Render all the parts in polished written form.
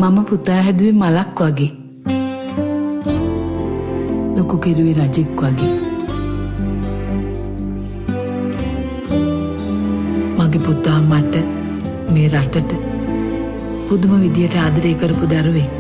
මම පුතා හැදුවේ මලක් වගේ. ලොකු කෙරුවේ රජෙක් වගේ. මගේ පුතා මට මේ රටට පුදුම විදියට ආදරය කරපු දරුවෙක්.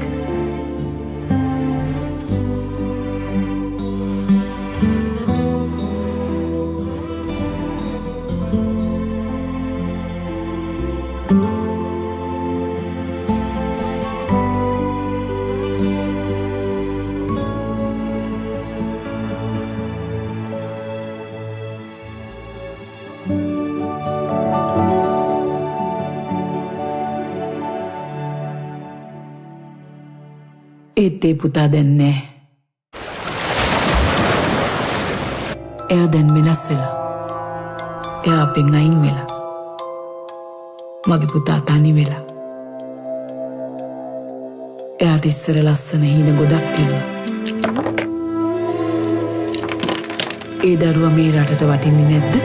ඒත් ඒ පුතා දැන් නෑ. එයා දැන් වෙනස් වෙලා. එයා අපෙන් අයින් වෙලා. මගේ පුතා තනි වෙලා. එයාට ඉස්සර ලස්සන හීන ගොඩක් තිබුණා. ඒ දරුවා මේ රටට වටින්නේ නැද්ද?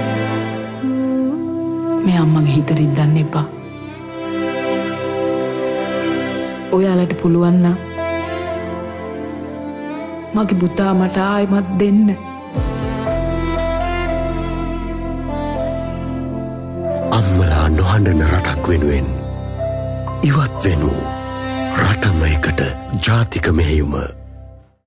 මේ අම්මගේ හිත රිද්දන්න එපා. ඔයාලට පුළුවන් නම් මගේ පුතා මට ආයෙමත් දෙන්න. අම්මලා නොහඬන රටක් වෙනුවෙන් ඉවත් වෙනු රටම එකට ජාතික මෙහෙයුම.